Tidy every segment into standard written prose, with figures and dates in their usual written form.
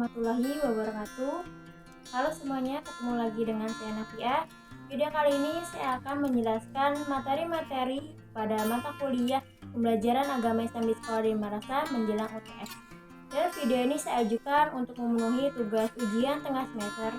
warahmatullahi wabarakatuh. Halo semuanya, ketemu lagi dengan saya Nafia. Video kali ini saya akan menjelaskan materi-materi pada mata kuliah pembelajaran agama Islam di sekolah di Marasa menjelang UTS. Dalam video ini saya ajukan untuk memenuhi tugas ujian tengah semester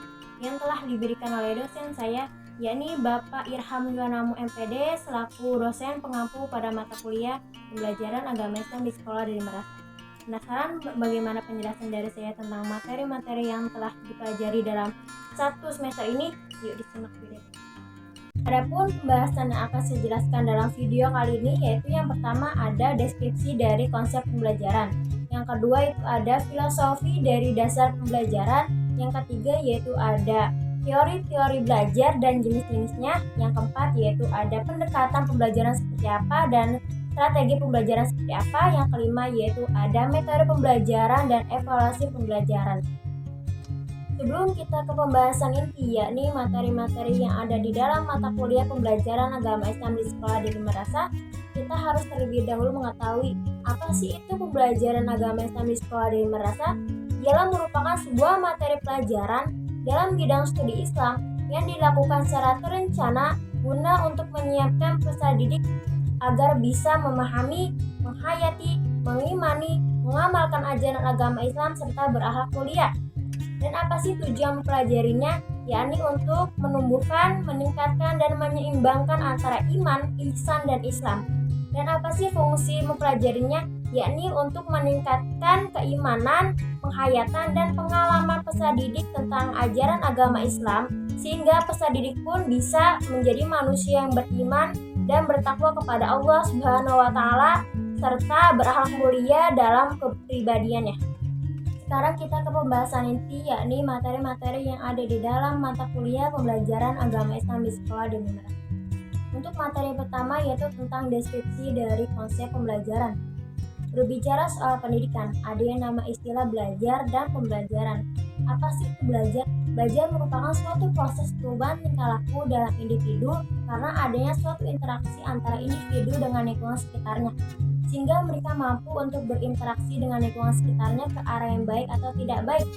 yang telah diberikan oleh dosen saya, yakni Bapak Irham Yuanamu MPD selaku dosen pengampu pada mata kuliah pembelajaran agama Islam di sekolah di Marasa. Penasaran bagaimana penjelasan dari saya tentang materi-materi yang telah dipelajari dalam satu semester ini? Yuk disimak video. Adapun pembahasan yang akan saya jelaskan dalam video kali ini yaitu yang pertama ada deskripsi dari konsep pembelajaran, yang kedua itu ada filosofi dari dasar pembelajaran, yang ketiga yaitu ada teori-teori belajar dan jenis-jenisnya, yang keempat yaitu ada pendekatan pembelajaran seperti apa dan strategi pembelajaran seperti apa, yang kelima yaitu ada metode pembelajaran dan evaluasi pembelajaran. Sebelum kita ke pembahasan inti, yakni materi-materi yang ada di dalam mata kuliah pembelajaran agama Islam di sekolah di Marasa, kita harus terlebih dahulu mengetahui apa sih itu pembelajaran agama Islam di sekolah di Marasa. Ialah merupakan sebuah materi pelajaran dalam bidang studi Islam yang dilakukan secara terencana guna untuk menyiapkan peserta didik agar bisa memahami, menghayati, mengimani, mengamalkan ajaran agama Islam serta berakhlak mulia. Dan apa sih tujuan mempelajarinya? Yakni untuk menumbuhkan, meningkatkan, dan menyeimbangkan antara iman, ihsan, dan Islam. Dan apa sih fungsi mempelajarinya? Yakni untuk meningkatkan keimanan, penghayatan, dan pengalaman peserta didik tentang ajaran agama Islam, sehingga peserta didik pun bisa menjadi manusia yang beriman dan bertakwa kepada Allah Subhanahu wa Ta'ala serta berakhlak mulia dalam kepribadiannya. Sekarang kita ke pembahasan inti, yakni materi-materi yang ada di dalam mata kuliah pembelajaran agama Islam di sekolah di Marasa. Untuk materi pertama yaitu tentang deskripsi dari konsep pembelajaran. Berbicara soal pendidikan, ada yang nama istilah belajar dan pembelajaran. Apa sih itu belajar? Belajar merupakan suatu proses perubahan tingkah laku dalam individu karena adanya suatu interaksi antara individu dengan lingkungan sekitarnya, sehingga mereka mampu untuk berinteraksi dengan lingkungan sekitarnya ke arah yang baik atau tidak baik.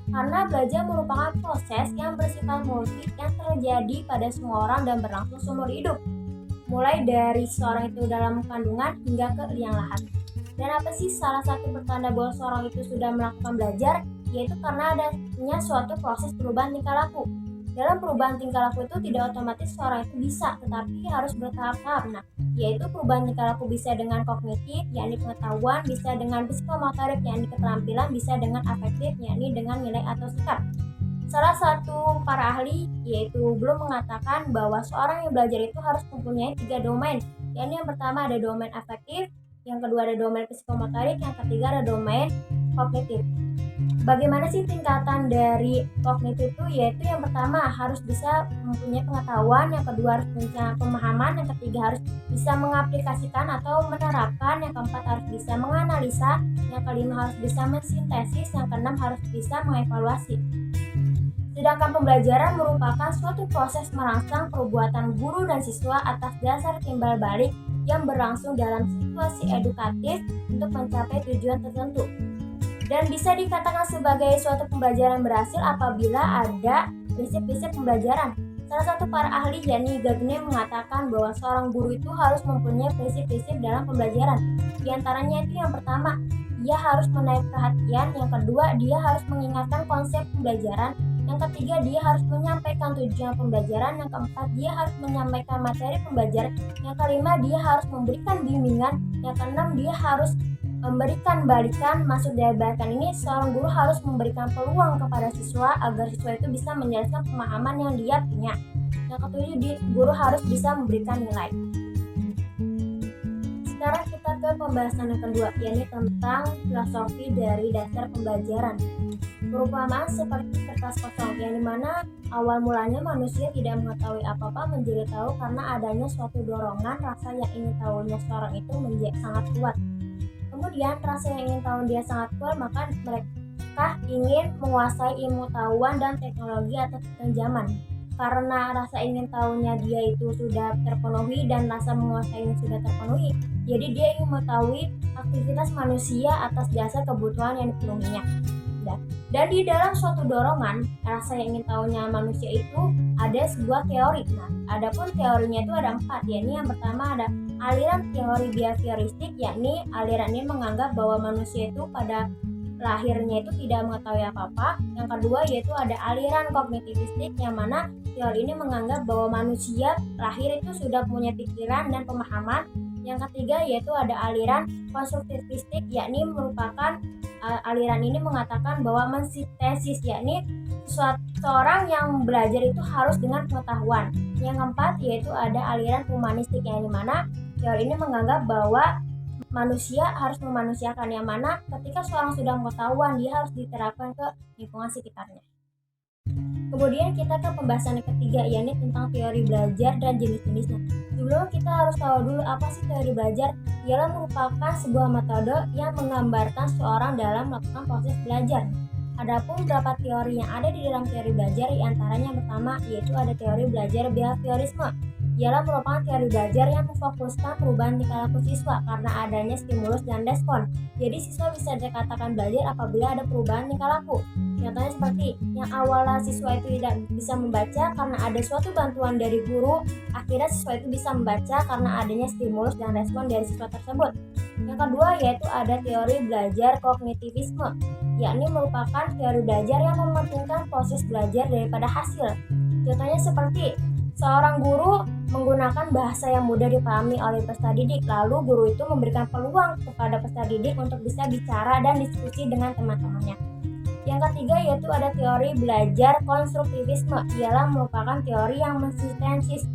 Karena belajar merupakan proses yang bersifat multi yang terjadi pada semua orang dan berlangsung seumur hidup, mulai dari seorang itu dalam kandungan hingga ke liang lahat. Dan apa sih salah satu pertanda bahwa seorang itu sudah melakukan belajar? Yaitu karena adanya suatu proses perubahan tingkah laku. Dalam perubahan tingkah laku itu tidak otomatis seorang itu bisa, tetapi harus bertahap-tahap. Yaitu perubahan tingkah laku bisa dengan kognitif, yakni pengetahuan, bisa dengan psikomotorik, yakni keterampilan, bisa dengan afektif, yakni dengan nilai atau sikap. Salah satu para ahli yaitu Bloom mengatakan bahwa seorang yang belajar itu harus mempunyai 3 domain, yakni yang pertama ada domain afektif, yang kedua ada domain psikomotorik, yang ketiga ada domain kognitif. Bagaimana sih tingkatan dari kognitif itu? Yaitu yang pertama harus bisa mempunyai pengetahuan, yang kedua harus punya pemahaman, yang ketiga harus bisa mengaplikasikan atau menerapkan, yang keempat harus bisa menganalisa, yang kelima harus bisa mensintesis, yang keenam harus bisa mengevaluasi. Sedangkan pembelajaran merupakan suatu proses merangsang perbuatan guru dan siswa atas dasar timbal balik yang berlangsung dalam situasi edukatif untuk mencapai tujuan tertentu. Dan bisa dikatakan sebagai suatu pembelajaran berhasil apabila ada prinsip-prinsip pembelajaran. Salah satu para ahli yakni Gagne mengatakan bahwa seorang guru itu harus mempunyai prinsip-prinsip dalam pembelajaran. Di antaranya itu yang pertama, dia harus menarik perhatian, yang kedua dia harus mengingatkan konsep pembelajaran, yang ketiga dia harus menyampaikan tujuan pembelajaran, yang keempat dia harus menyampaikan materi pembelajaran, yang kelima dia harus memberikan bimbingan, yang keenam dia harus memberikan balikan. Maksud dari balikan ini, seorang guru harus memberikan peluang kepada siswa agar siswa itu bisa menjelaskan pemahaman yang dia punya. Yang ketujuh, guru harus bisa memberikan nilai. Sekarang kita ke pembahasan yang kedua, yakni tentang filosofi dari dasar pembelajaran. Perumpamaan seperti kertas kosong, yang dimana awal mulanya manusia tidak mengetahui apa-apa menjadi tahu karena adanya suatu dorongan rasa yang ingin tahunya seorang itu menjadi sangat kuat. Kemudian rasa yang ingin tahu dia sangat kuat, maka mereka ingin menguasai ilmu pengetahuan dan teknologi atau zaman. Karena rasa ingin tahunya dia itu sudah terpenuhi dan rasa menguasainya sudah terpenuhi, jadi dia ingin mengetahui aktivitas manusia atas dasar kebutuhan yang dipenuhinya. benda. Dan di dalam suatu dorongan, rasa yang ingin tahunya manusia itu ada sebuah teori. Nah, adapun teorinya itu ada 4, yakni yang pertama ada aliran teori behavioristik, yakni aliran ini menganggap bahwa manusia itu pada lahirnya itu tidak mengetahui apa-apa. Yang kedua yaitu ada aliran kognitivistik, yang mana teori ini menganggap bahwa manusia lahir itu sudah punya pikiran dan pemahaman. Yang ketiga yaitu ada aliran konstruktivistik, yakni merupakan aliran ini mengatakan bahwa mensintesis, yakni seorang yang belajar itu harus dengan pengetahuan. Yang keempat yaitu ada aliran humanistik, yang dimana teori ini menganggap bahwa manusia harus memanusiakan, yang mana ketika seorang sudah pengetahuan dia harus diterapkan ke lingkungan sekitarnya. Kemudian kita ke pembahasan yang ketiga, yakni tentang teori belajar dan jenis-jenisnya. Sebelumnya kita harus tahu dulu apa sih teori belajar. Ialah merupakan sebuah metode yang menggambarkan seorang dalam melakukan proses belajar. Adapun beberapa teori yang ada di dalam teori belajar, antaranya yang pertama yaitu ada teori belajar behaviorisme. Ialah merupakan teori belajar yang memfokuskan perubahan tingkah laku siswa karena adanya stimulus dan respon. Jadi siswa bisa dikatakan belajar apabila ada perubahan tingkah laku. Contohnya seperti yang awalnya siswa itu tidak bisa membaca karena ada suatu bantuan dari guru, akhirnya siswa itu bisa membaca karena adanya stimulus dan respon dari siswa tersebut. Yang kedua yaitu ada teori belajar kognitivisme, yakni merupakan teori belajar yang mementingkan proses belajar daripada hasil. Contohnya seperti seorang guru menggunakan bahasa yang mudah dipahami oleh peserta didik, lalu guru itu memberikan peluang kepada peserta didik untuk bisa bicara dan diskusi dengan teman-temannya. Yang ketiga yaitu ada teori belajar konstruktivisme, ialah merupakan teori yang mensintesis.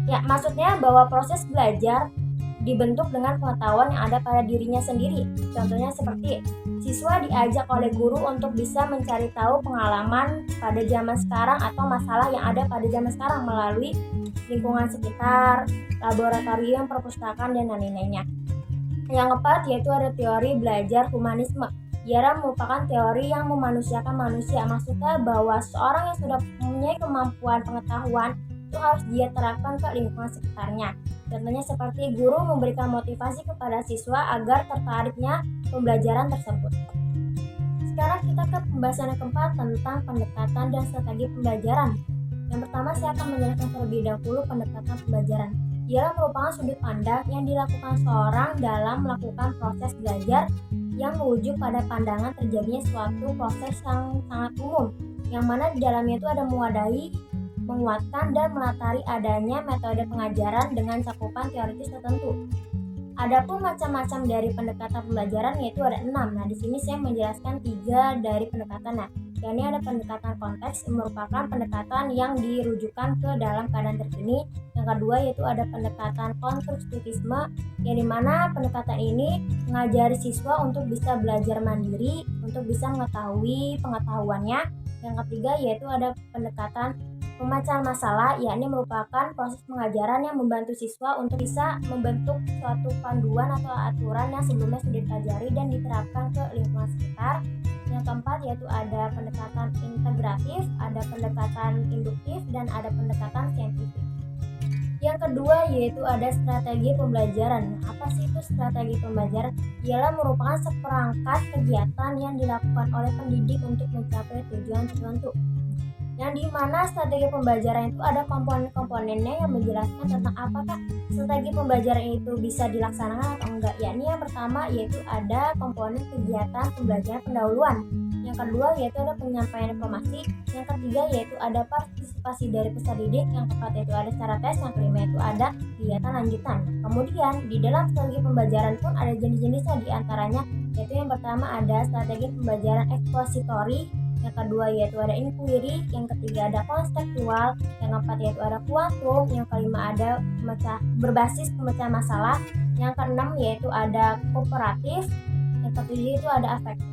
Ya, maksudnya bahwa proses belajar dibentuk dengan pengetahuan yang ada pada dirinya sendiri. Contohnya seperti siswa diajak oleh guru untuk bisa mencari tahu pengalaman pada zaman sekarang atau masalah yang ada pada zaman sekarang melalui lingkungan sekitar, laboratorium, perpustakaan, dan lain-lainnya. Yang keempat yaitu ada teori belajar humanisme. Ialah merupakan teori yang memanusiakan manusia. Maksudnya bahwa seorang yang sudah mempunyai kemampuan pengetahuan itu harus dia terapkan ke lingkungan sekitarnya. Contohnya seperti guru memberikan motivasi kepada siswa agar tertariknya pembelajaran tersebut. Sekarang kita ke pembahasan yang keempat tentang pendekatan dan strategi pembelajaran. Yang pertama saya akan menjelaskan terlebih dahulu pendekatan pembelajaran. Ialah merupakan sudut pandang yang dilakukan seorang dalam melakukan proses belajar yang merujuk pada pandangan terjadinya suatu proses yang sangat umum, yang mana di dalamnya itu ada mewadahi, menguatkan, dan melatari adanya metode pengajaran dengan cakupan teoritis tertentu. Adapun macam-macam dari pendekatan pembelajaran yaitu ada 6. Nah, di sini saya menjelaskan 3 dari pendekatannya. Yakni ada pendekatan konteks, merupakan pendekatan yang dirujukan ke dalam keadaan terkini. Yang kedua yaitu ada pendekatan konstruktivisme, yang dimana pendekatan ini mengajari siswa untuk bisa belajar mandiri, untuk bisa mengetahui pengetahuannya. Yang ketiga yaitu ada pendekatan pemecahan masalah, yakni merupakan proses pengajaran yang membantu siswa untuk bisa membentuk suatu panduan atau aturan yang sebelumnya sudah dipelajari dan diterapkan ke lingkungan sekitar. Yang keempat yaitu ada pendekatan integratif, ada pendekatan induktif, dan ada pendekatan saintifik. Yang kedua yaitu ada strategi pembelajaran. Apa sih itu strategi pembelajaran? Ialah merupakan seperangkat kegiatan yang dilakukan oleh pendidik untuk mencapai tujuan tertentu. Yang dimana strategi pembelajaran itu ada komponen-komponennya yang menjelaskan tentang apakah strategi pembelajaran itu bisa dilaksanakan atau enggak. Yakni yang pertama yaitu ada komponen kegiatan pembelajaran pendahuluan. Yang kedua yaitu ada penyampaian informasi. Yang ketiga yaitu ada partisipasi dari peserta didik. Yang keempat yaitu ada secara tes. Yang kelima itu ada kegiatan lanjutan. Kemudian di dalam strategi pembelajaran pun ada jenis-jenisnya, diantaranya yaitu yang pertama ada strategi pembelajaran ekspositori. Yang kedua yaitu ada inquiry, yang ketiga ada konseptual, yang keempat yaitu ada kuantum, yang kelima ada berbasis pemecahan masalah, yang keenam yaitu ada kooperatif, yang ketujuh itu ada afektif.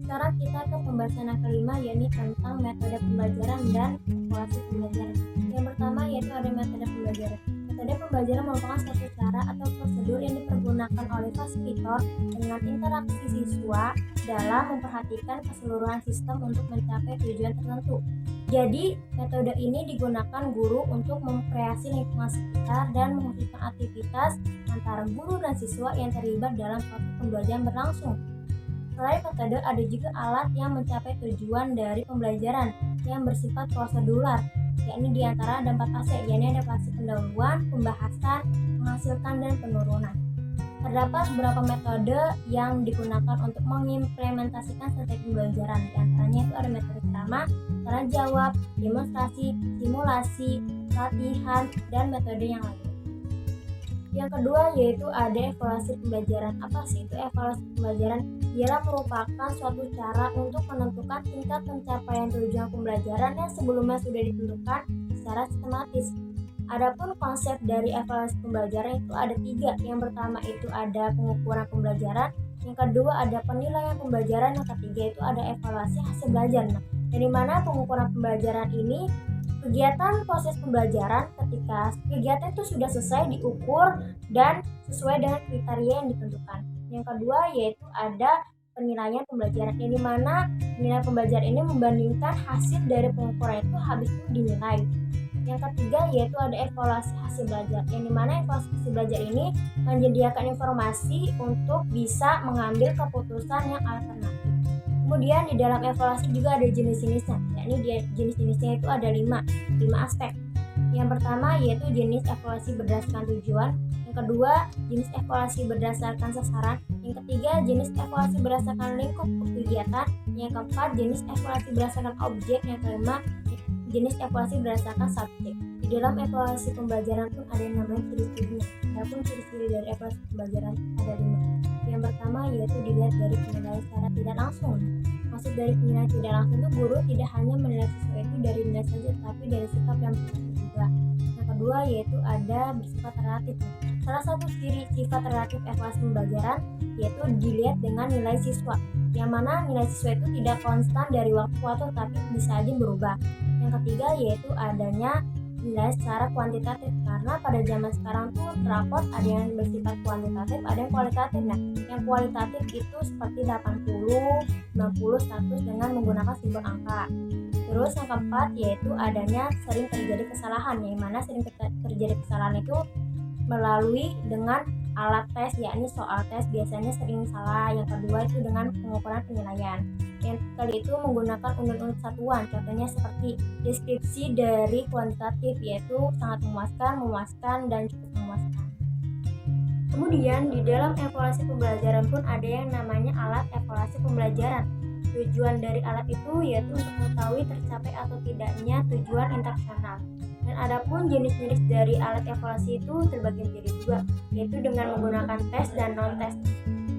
Sekarang kita ke pembahasan yang kelima, yakni tentang metode pembelajaran dan evaluasi pembelajaran. Yang pertama yaitu ada metode pembelajaran. Metode pembelajaran merupakan suatu cara atau prosedur yang dipergunakan oleh fasilitator dengan interaksi siswa dalam memperhatikan keseluruhan sistem untuk mencapai tujuan tertentu. Jadi, metode ini digunakan guru untuk mengkreasi lingkungan sekitar dan menghasilkan aktivitas antara guru dan siswa yang terlibat dalam proses pembelajaran berlangsung. Selain metode, ada juga alat yang mencapai tujuan dari pembelajaran yang bersifat prosedural, yakni diantara ada 4 fase, yakni ada fase pendahuluan, pembahasan, menghasilkan, dan penurunan. Terdapat beberapa metode yang digunakan untuk mengimplementasikan strategi pembelajaran. Di antaranya itu ada metode ceramah, tanya jawab, demonstrasi, simulasi, latihan, dan metode yang lain. Yang kedua yaitu ada evaluasi pembelajaran. Apa sih itu evaluasi pembelajaran? Ialah merupakan suatu cara untuk menentukan tingkat pencapaian tujuan pembelajaran yang sebelumnya sudah ditentukan secara sistematis. Adapun konsep dari evaluasi pembelajaran itu ada 3. Yang pertama itu ada pengukuran pembelajaran, yang kedua ada penilaian pembelajaran, yang ketiga itu ada evaluasi hasil belajar. Nah, dari mana pengukuran pembelajaran ini? Kegiatan proses pembelajaran ketika kegiatan itu sudah selesai diukur dan sesuai dengan kriteria yang ditentukan. Yang kedua yaitu ada penilaian pembelajaran, yang dimana penilaian pembelajaran ini membandingkan hasil dari pengukuran itu habis itu dinilai. Yang ketiga yaitu ada evaluasi hasil belajar, yang dimana evaluasi hasil belajar ini menyediakan informasi untuk bisa mengambil keputusan yang alternatif. Kemudian di dalam evaluasi juga ada jenis-jenisnya, yakni jenis-jenisnya itu ada 5 aspek. Yang pertama yaitu jenis evaluasi berdasarkan tujuan, yang kedua jenis evaluasi berdasarkan sasaran, yang ketiga jenis evaluasi berdasarkan lingkup kegiatan, yang keempat jenis evaluasi berdasarkan objek, yang kelima jenis evaluasi berdasarkan subjek. Di dalam evaluasi pembelajaran pun ada yang namanya ciri-cirinya. Adapun ciri-ciri dari evaluasi pembelajaran ada 5. Yang pertama yaitu dilihat dari penilaian secara tidak langsung. Maksud dari penilaian tidak langsung itu guru tidak hanya menilai siswa itu dari nilai saja, tapi dari sikap yang berlaku juga. Yang kedua yaitu ada bersifat relatif. Salah satu ciri sifat relatif evaluasi pembelajaran yaitu dilihat dengan nilai siswa, yang mana nilai siswa itu tidak konstan dari waktu ke waktu tapi bisa aja berubah. Yang ketiga yaitu adanya nilai secara kuantitatif, karena pada zaman sekarang tuh rapot ada yang bersifat kuantitatif, ada yang kualitatif. Nah, yang kualitatif itu seperti 80, 90, 100 dengan menggunakan simbol angka. Terus yang keempat yaitu adanya sering terjadi kesalahan, yang mana sering terjadi kesalahan itu melalui dengan alat tes, yakni soal tes biasanya sering salah. Yang kedua itu dengan pengukuran penilaian. Yang kali itu menggunakan unit-unit satuan, contohnya seperti deskripsi dari kuantitatif, yaitu sangat memuaskan, dan cukup memuaskan. Kemudian di dalam evaluasi pembelajaran pun ada yang namanya alat evaluasi pembelajaran. Tujuan dari alat itu yaitu untuk mengetahui tercapai atau tidaknya tujuan instruksional. Dan adapun jenis-jenis dari alat evaluasi itu terbagi menjadi 2, yaitu dengan menggunakan tes dan non-tes.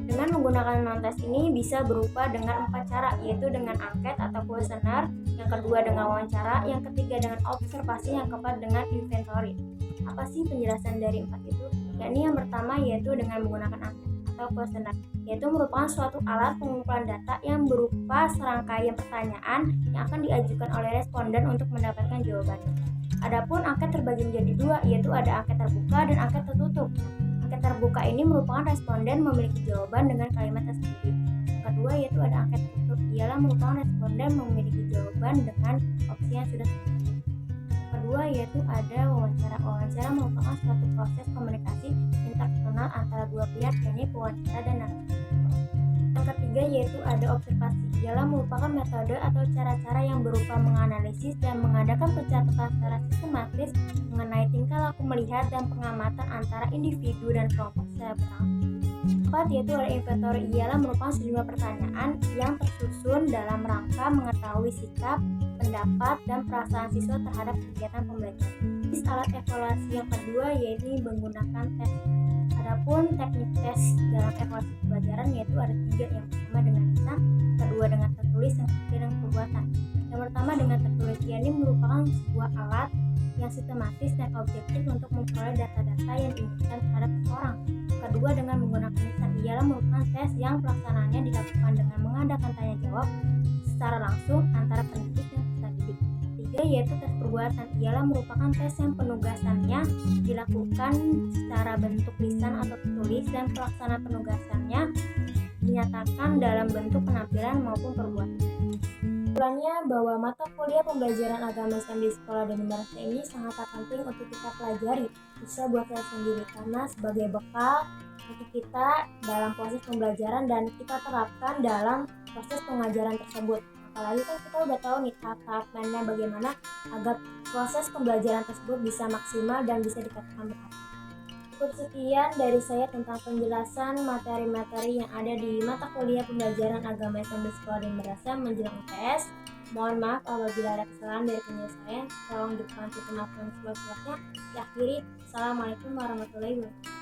Dengan menggunakan non-tes ini bisa berupa dengan 4 cara, yaitu dengan angket atau kuesioner, yang kedua dengan wawancara, yang ketiga dengan observasi, yang keempat dengan inventory. Apa sih penjelasan dari 4 itu? Yakni yang pertama yaitu dengan menggunakan angket atau kuesioner, yaitu merupakan suatu alat pengumpulan data yang berupa serangkaian pertanyaan yang akan diajukan oleh responden untuk mendapatkan jawabannya. Adapun angket terbagi menjadi 2, yaitu ada angket terbuka dan angket tertutup. Angket terbuka ini merupakan responden memiliki jawaban dengan kalimat tersendiri. Yang kedua yaitu ada angket tertutup, ialah merupakan responden memiliki jawaban dengan opsi yang sudah tersedia. Yang kedua yaitu ada wawancara. Wawancara merupakan suatu proses komunikasi interpersonal antara dua pihak, yakni pewawancara dan narasumber. Yang ketiga yaitu ada observasi, ialah merupakan metode atau cara-cara yang berupa menganalisis dan mengadakan pencatatan secara sistematis mengenai tingkah laku melihat dan pengamatan antara individu dan kelompok secara berlangsung. Keempat yaitu ada inventory, ialah merupakan sejumlah pertanyaan yang tersusun dalam rangka mengetahui sikap, pendapat, dan perasaan siswa terhadap kegiatan pembelajaran. Alat evaluasi yang kedua yaitu menggunakan tes. Adapun teknik tes dalam evaluasi pembelajaran yaitu ada 3, yang pertama dengan lisan, kedua dengan tertulis, yang ketiga dengan perbuatan. Yang pertama dengan tertulis, ini merupakan sebuah alat yang sistematis dan objektif untuk memperoleh data-data yang diinginkan terhadap seseorang. Kedua dengan menggunakan lisan, ialah merupakan tes yang pelaksanaannya dilakukan dengan mengadakan tanya jawab secara langsung antara pendidik dan peserta didik. Ketiga yaitu tes perbuatan, ialah merupakan tes yang penugasannya dilakukan secara bentuk lisan atau tertulis dan pelaksanaan penugasannya dinyatakan dalam bentuk penampilan maupun perbuatan. Kesimpulannya bahwa mata kuliah pembelajaran agama Islam di sekolah dan di madrasah ini sangat penting untuk kita pelajari, bisa buat saya sendiri, karena sebagai bekal untuk kita dalam proses pembelajaran dan kita terapkan dalam proses pengajaran tersebut. Apalagi kan kita udah tahu nih tahap-tahapnya bagaimana agar proses pembelajaran tersebut bisa maksimal dan bisa dikatakan berhasil. Cukup sekian dari saya tentang penjelasan materi-materi yang ada di mata kuliah pembelajaran agama Islam di sekolah dan madrasah menjelang UTS. Mohon maaf apabila ada kesalahan dari penjelasan saya. Tolong dibantu maaf dan seluas-luasnya. Akhiri, Assalamualaikum warahmatullahi wabarakatuh.